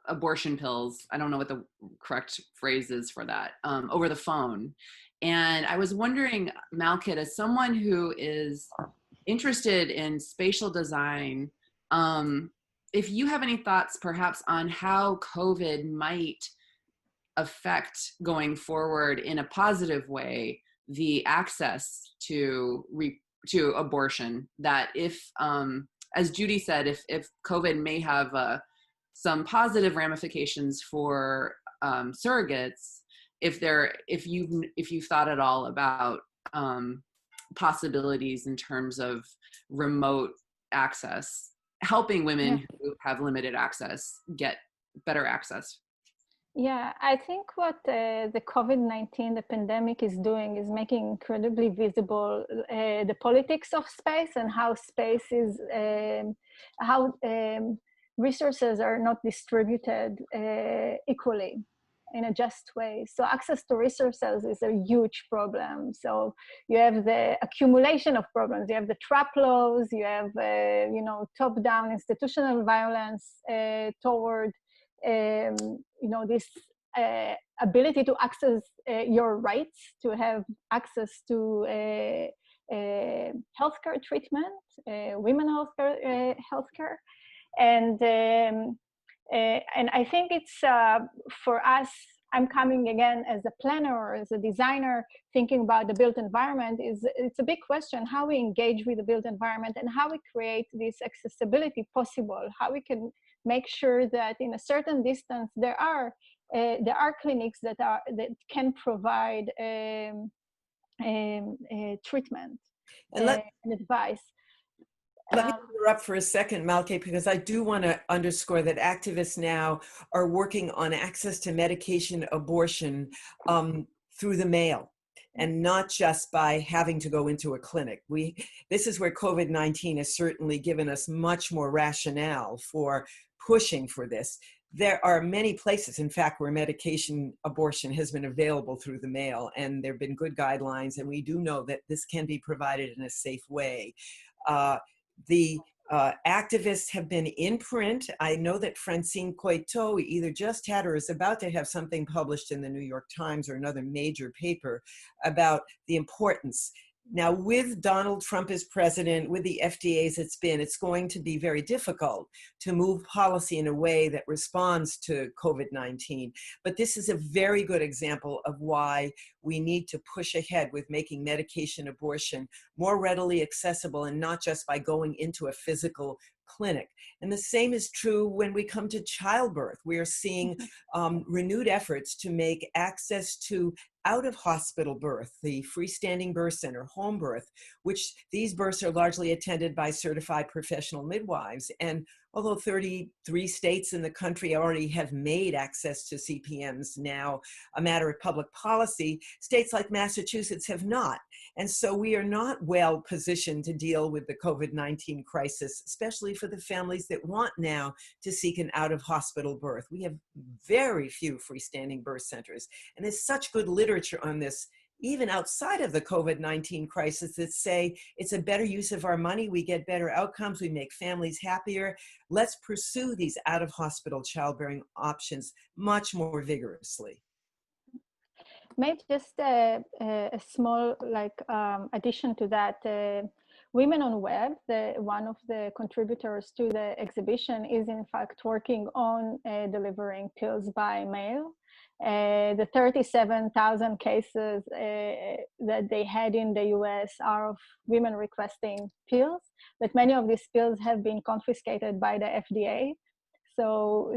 abortion pills. I don't know what the correct phrase is for that, over the phone. And I was wondering, Malkit, as someone who is interested in spatial design, if you have any thoughts perhaps on how COVID might affect going forward in a positive way the access to abortion, that if as Judy said, if COVID may have some positive ramifications for surrogates, if you've thought at all about possibilities in terms of remote access, helping women who have limited access get better access. Yeah, I think what the COVID-19, the pandemic is doing is making incredibly visible the politics of space and how space is, how resources are not distributed equally. in a just way. So access to resources is a huge problem. So you have the accumulation of problems. You have the trap laws. You have top-down institutional violence toward this ability to access your rights, to have access to healthcare treatment, women healthcare, and I think it's for us. I'm coming again as a planner or as a designer, thinking about the built environment. It's a big question how we engage with the built environment and how we create this accessibility possible. How we can make sure that in a certain distance there are clinics that can provide treatment and advice. Let me interrupt for a second, Malkit, because I do want to underscore that activists now are working on access to medication abortion through the mail, and not just by having to go into a clinic. This is where COVID-19 has certainly given us much more rationale for pushing for this. There are many places, in fact, where medication abortion has been available through the mail, and there have been good guidelines, and we do know that this can be provided in a safe way. The activists have been in print. I know that Francine Coiteau either just had or is about to have something published in the New York Times or another major paper about the importance. Now, with Donald Trump as president, with the FDA as it's going to be very difficult to move policy in a way that responds to COVID-19. But this is a very good example of why we need to push ahead with making medication abortion more readily accessible, and not just by going into a physical clinic. And the same is true when we come to childbirth. We are seeing renewed efforts to make access to out-of-hospital birth, the freestanding birth center, home birth, which these births are largely attended by certified professional midwives. And although 33 states in the country already have made access to CPMs now a matter of public policy, states like Massachusetts have not. And so we are not well positioned to deal with the COVID-19 crisis, especially for the families that want now to seek an out-of-hospital birth. We have very few freestanding birth centers. And there's such good literature on this, even outside of the COVID-19 crisis, that say it's a better use of our money, we get better outcomes, we make families happier. Let's pursue these out-of-hospital childbearing options much more vigorously. Maybe just a small addition to that. Women on Web, one of the contributors to the exhibition, is in fact working on delivering pills by mail. The 37,000 cases that they had in the US are of women requesting pills, but many of these pills have been confiscated by the FDA. So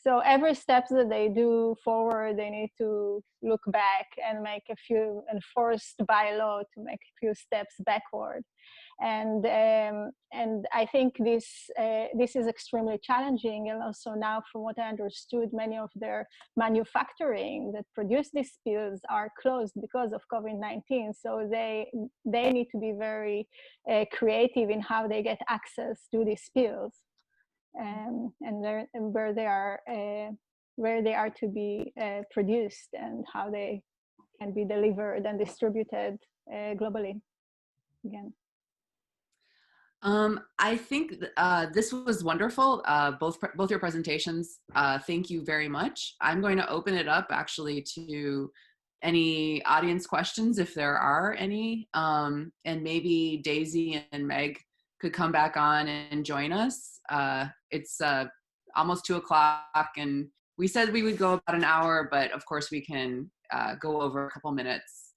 so every step that they do forward, they need to look back and make a few, enforced by law to make a few steps backward. And I think this is extremely challenging. And also now, from what I understood, many of their manufacturing that produce these pills are closed because of COVID-19. So they need to be very creative in how they get access to these pills. And where they are to be produced, and how they can be delivered and distributed globally. Again, I think this was wonderful. Both your presentations. Thank you very much. I'm going to open it up actually to any audience questions, if there are any, and maybe Daisy and Meg could come back on and join us. It's almost 2:00, and we said we would go about an hour, but of course we can go over a couple minutes,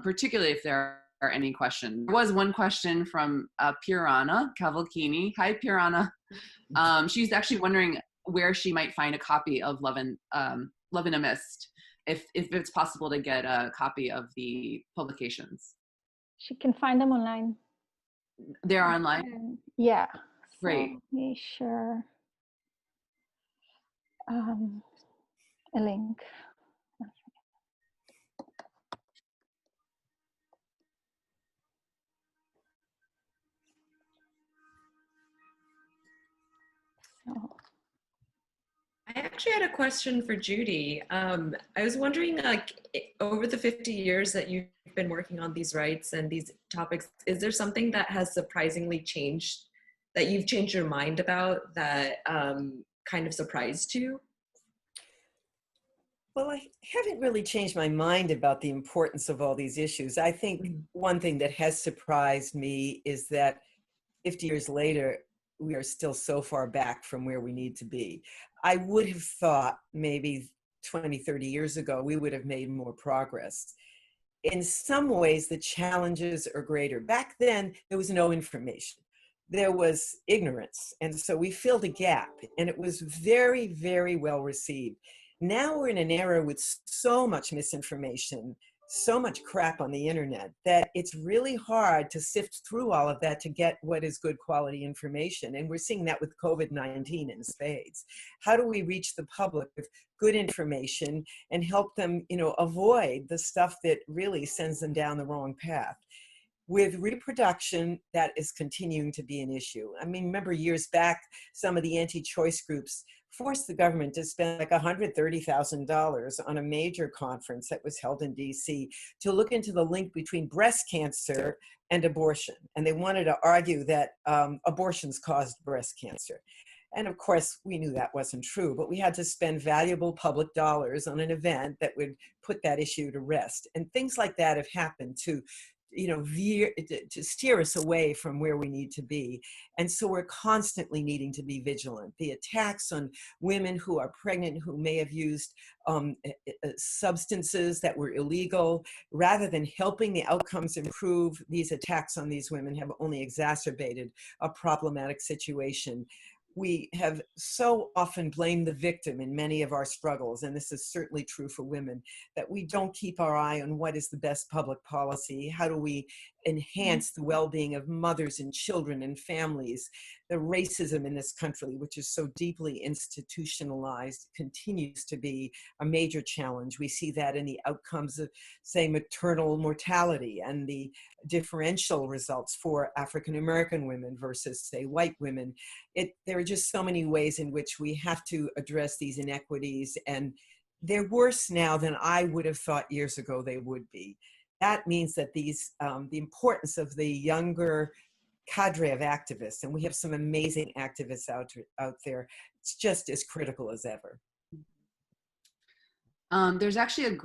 particularly if there are any questions. There was one question from Pirana Cavalcini. Hi, Pirana. She's actually wondering where she might find a copy of Love in a Mist, if it's possible to get a copy of the publications. she can find them online. They're online? Yeah. Great. So let me share a link. So. I actually had a question for Judy. I was wondering, like, over the 50 years that you've been working on these rights and these topics, is there something that has surprisingly changed, that you've changed your mind about, that kind of surprised you? Well, I haven't really changed my mind about the importance of all these issues. I think one thing that has surprised me is that 50 years later, we are still so far back from where we need to be. I would have thought maybe 20, 30 years ago, we would have made more progress. In some ways, the challenges are greater. Back then, there was no information. There was ignorance. And so we filled a gap, and it was very, very well received. Now we're in an era with so much misinformation, so much crap on the internet, that it's really hard to sift through all of that to get what is good quality information. And we're seeing that with COVID-19 in spades. How do we reach the public with good information and help them, avoid the stuff that really sends them down the wrong path? With reproduction, that is continuing to be an issue. I mean, remember years back, some of the anti-choice groups forced the government to spend like $130,000 on a major conference that was held in DC to look into the link between breast cancer and abortion. And they wanted to argue that abortions caused breast cancer. And of course, we knew that wasn't true, but we had to spend valuable public dollars on an event that would put that issue to rest. And things like that have happened to steer us away from where we need to be. And so we're constantly needing to be vigilant. The attacks on women who are pregnant, who may have used substances that were illegal, rather than helping the outcomes improve, these attacks on these women have only exacerbated a problematic situation. We have so often blamed the victim in many of our struggles, and this is certainly true for women, that we don't keep our eye on what is the best public policy. How do we enhance the well-being of mothers and children and families? The racism in this country, which is so deeply institutionalized, continues to be a major challenge. We see that in the outcomes of, say, maternal mortality and the differential results for African American women versus, say, white women. There are just so many ways in which we have to address these inequities, and they're worse now than I would have thought years ago they would be. That means that the importance of the younger cadre of activists, and we have some amazing activists out there, it's just as critical as ever. There's actually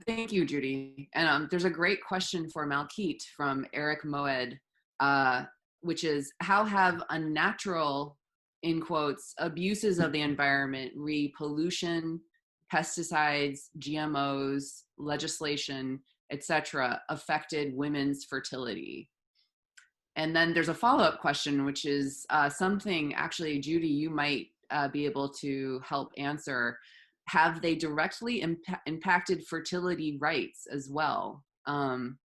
thank you, Judy. And there's a great question for Malkit from Eric Moed, which is, how have unnatural, in quotes, abuses of the environment, pollution, pesticides, GMOs, legislation, etc., affected women's fertility? And then there's a follow-up question, which is something actually, Judy, you might be able to help answer. Have they directly impacted fertility rights as well?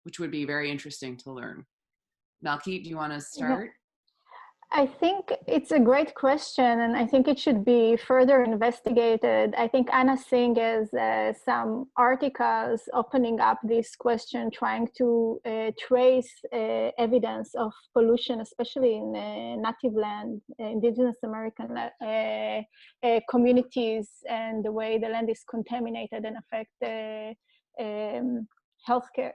Which would be very interesting to learn. Malkit, do you want to start? I think it's a great question, and I think it should be further investigated. I think Anna Singh has some articles opening up this question, trying to trace evidence of pollution, especially in native land, indigenous American communities, and the way the land is contaminated and affect healthcare,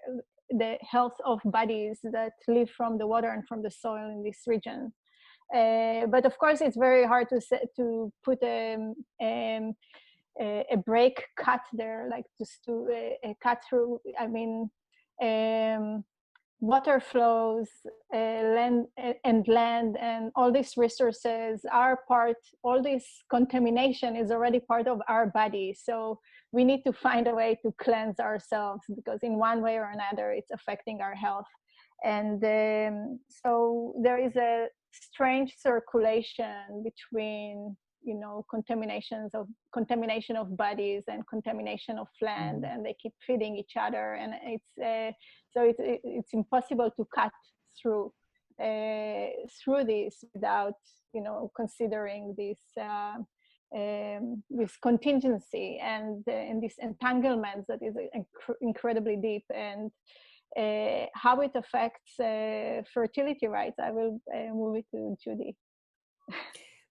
the health of bodies that live from the water and from the soil in this region. But of course, it's very hard to put a break cut there, like just to cut through. I mean, water flows, land and all these resources are all this contamination is already part of our body. So we need to find a way to cleanse ourselves, because in one way or another, it's affecting our health. And so there is a strange circulation between, contamination of bodies and contamination of land, and they keep feeding each other, and it's impossible to cut through this without considering this contingency and this entanglement that is incredibly deep, and how it affects fertility rights. I will move it to Judy.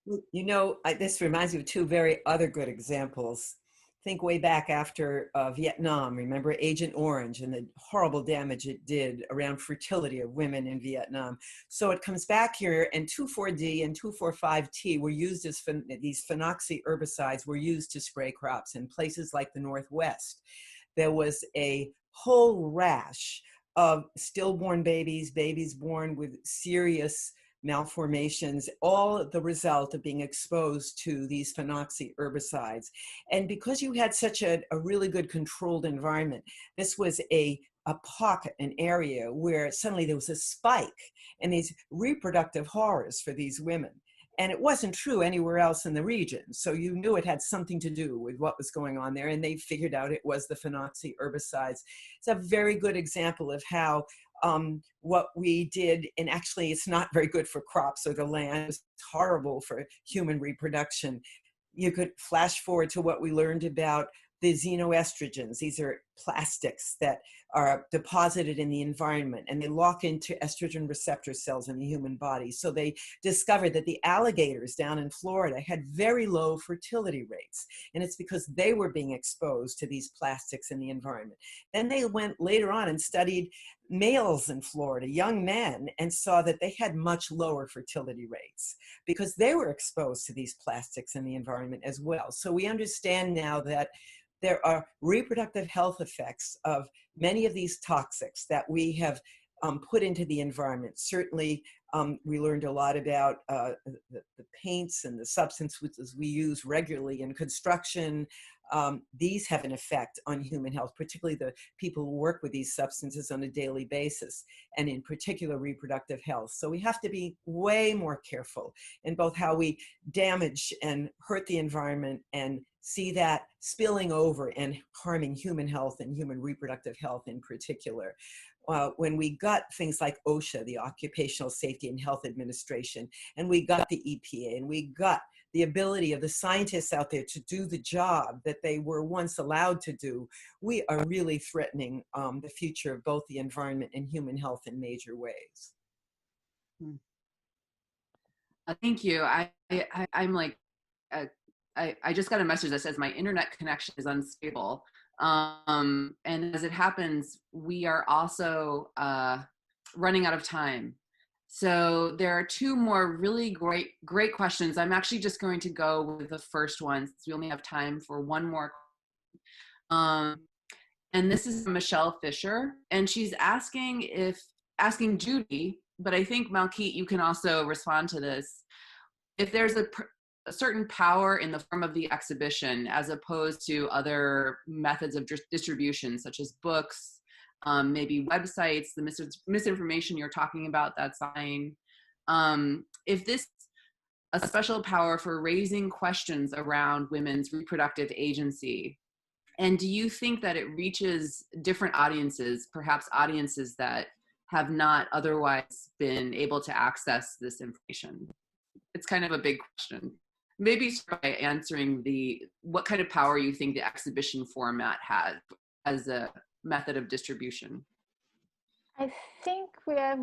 You know, this reminds me of two very other good examples. Think way back after Vietnam. Remember Agent Orange and the horrible damage it did around fertility of women in Vietnam. So it comes back here, and 2,4-D and 2,4,5-T were used as these phenoxy herbicides were used to spray crops in places like the Northwest. There was a whole rash of stillborn babies, babies born with serious malformations, all the result of being exposed to these phenoxy herbicides. And because you had such a really good controlled environment, this was a pocket, an area where suddenly there was a spike in these reproductive horrors for these women. And it wasn't true anywhere else in the region. So you knew it had something to do with what was going on there. And they figured out it was the phenoxy herbicides. It's a very good example of how what we did, and actually it's not very good for crops or the land, it's horrible for human reproduction. You could flash forward to what we learned about the xenoestrogens. These are plastics that are deposited in the environment, and they lock into estrogen receptor cells in the human body. So they discovered that the alligators down in Florida had very low fertility rates, and it's because they were being exposed to these plastics in the environment. Then they went later on and studied males in Florida, young men, and saw that they had much lower fertility rates because they were exposed to these plastics in the environment as well. So we understand now that there are reproductive health effects of many of these toxics that we have put into the environment. Certainly, we learned a lot about the paints and the substances we use regularly in construction. These have an effect on human health, particularly the people who work with these substances on a daily basis, and in particular reproductive health. So we have to be way more careful in both how we damage and hurt the environment and see that spilling over and harming human health and human reproductive health in particular. When we got things like OSHA, the Occupational Safety and Health Administration, and we got the EPA, and we got the ability of the scientists out there to do the job that they were once allowed to do, we are really threatening the future of both the environment and human health in major ways. Thank you. I'm like, I just got a message that says my internet connection is unstable. And as it happens, we are also running out of time. So there are two more really great questions. I'm actually just going to go with the first one since we only have time for one more. And this is from Michelle Fisher, and she's asking Judy, but I think Malkit, you can also respond to this. If there's a certain power in the form of the exhibition as opposed to other methods of distribution, such as books, maybe websites, the misinformation you're talking about, that's fine. If this a special power for raising questions around women's reproductive agency, and do you think that it reaches different audiences, perhaps audiences that have not otherwise been able to access this information? It's kind of a big question. Maybe start by answering what kind of power you think the exhibition format has as a method of distribution. I think we have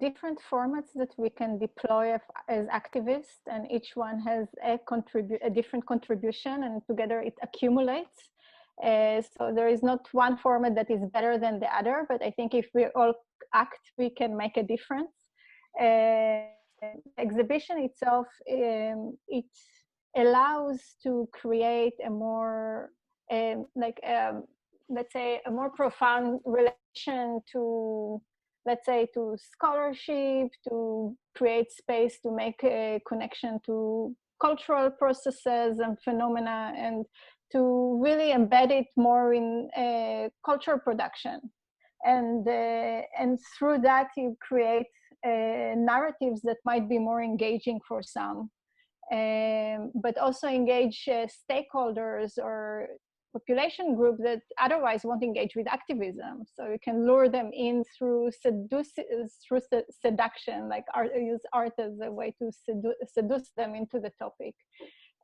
different formats that we can deploy as activists, and each one has a different contribution, and together it accumulates. So there is not one format that is better than the other, but I think if we all act, we can make a difference. Exhibition itself, it allows to create a more, let's say, a more profound relation to, let's say, to scholarship, to create space to make a connection to cultural processes and phenomena, and to really embed it more in cultural production. And through that, you create narratives that might be more engaging for some, but also engage stakeholders or population group that otherwise won't engage with activism. So you can lure them in through seduction, like use art as a way to seduce them into the topic.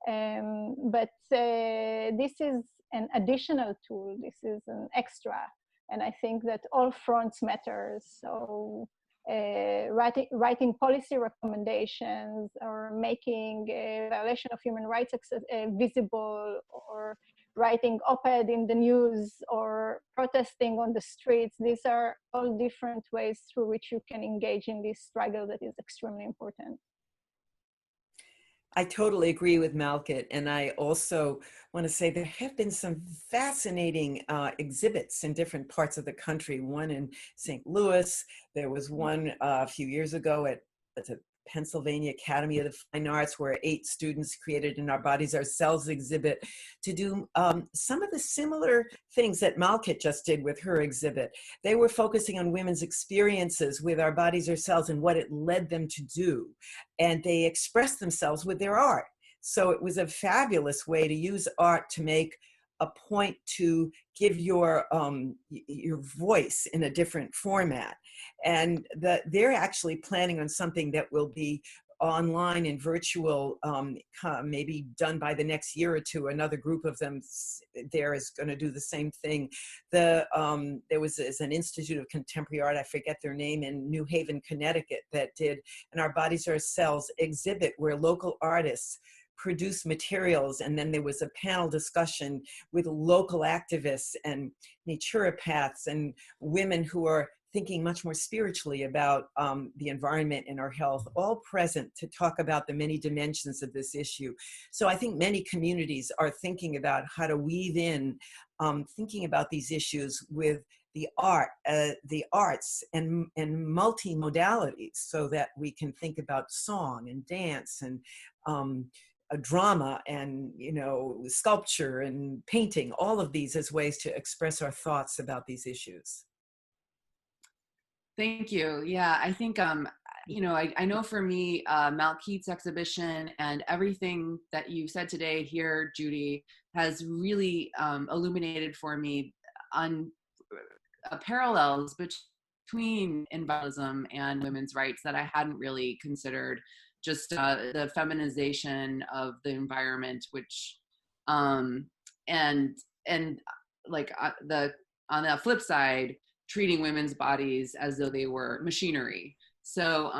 But this is an additional tool. This is an extra. And I think that all fronts matter. So writing policy recommendations, or making a violation of human rights visible, or writing op-ed in the news, or protesting on the streets. These are all different ways through which you can engage in this struggle that is extremely important. I totally agree with Malkit. And I also want to say there have been some fascinating exhibits in different parts of the country. One in St. Louis. There was one a few years ago at the Pennsylvania Academy of the Fine Arts, where 8 students created an Our Bodies, Our Cells exhibit to do some of the similar things that Malkit just did with her exhibit. They were focusing on women's experiences with Our Bodies, Our Cells and what it led them to do. And they expressed themselves with their art. So it was a fabulous way to use art to make a point to give your voice in a different format. And they're actually planning on something that will be online and virtual, maybe done by the next year or two. Another group of them there is going to do the same thing. There was an Institute of Contemporary Art, I forget their name, in New Haven, Connecticut, that did an Our Bodies, Our Cells exhibit where local artists produce materials, and then there was a panel discussion with local activists and naturopaths and women who are thinking much more spiritually about the environment and our health, all present to talk about the many dimensions of this issue. So I think many communities are thinking about how to weave in thinking about these issues with the arts and multi-modalities, so that we can think about song and dance and a drama and, you know, sculpture and painting, all of these as ways to express our thoughts about these issues. Thank you. Yeah, I think, you know, I know for me, Malkit's exhibition and everything that you said today here, Judy, has really illuminated for me on parallels between environmentalism and women's rights that I hadn't really considered. Just the feminization of the environment, which, and like on the flip side, treating women's bodies as though they were machinery. So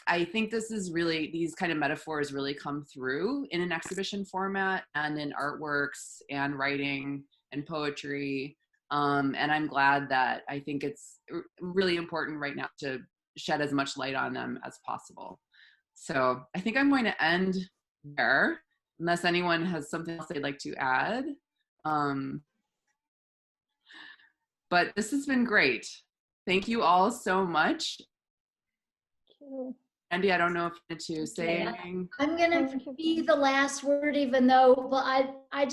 I think this is really, these kind of metaphors really come through in an exhibition format and in artworks and writing and poetry. And I'm glad that I think it's really important right now to shed as much light on them as possible. So I think I'm going to end there, unless anyone has something else they'd like to add. But this has been great. Thank you all so much. Thank you. Andy, I don't know if you want to say anything. I'm gonna be the last word, even though, well, I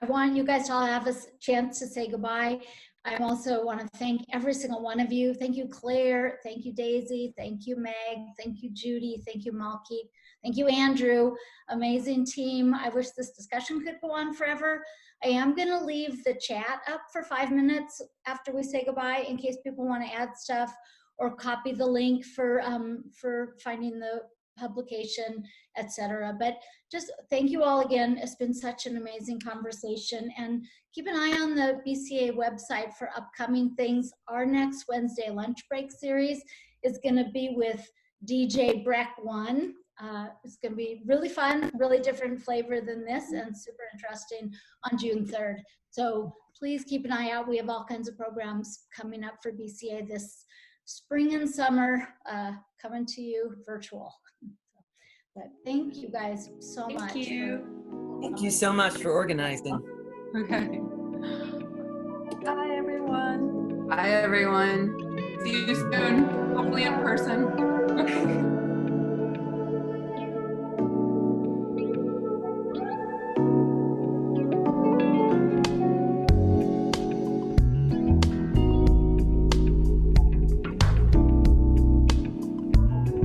want you guys to all have a chance to say goodbye. I also want to thank every single one of you. Thank you, Claire. Thank you, Daisy. Thank you, Meg. Thank you, Judy. Thank you, Malkit. Thank you, Andrew. Amazing team. I wish this discussion could go on forever. I am going to leave the chat up for 5 minutes after we say goodbye in case people want to add stuff or copy the link for finding the publication, etc. But just thank you all again. It's been such an amazing conversation, and keep an eye on the BCA website for upcoming things. Our next Wednesday lunch break series is going to be with DJ Breck One. It's going to be really fun, really different flavor than this, and super interesting on June 3rd. So please keep an eye out. We have all kinds of programs coming up for BCA this spring and summer, coming to you virtual. But thank you guys so much. Thank you. Thank you so much for organizing. Okay. Bye, everyone. Bye, everyone. See you soon, hopefully in person.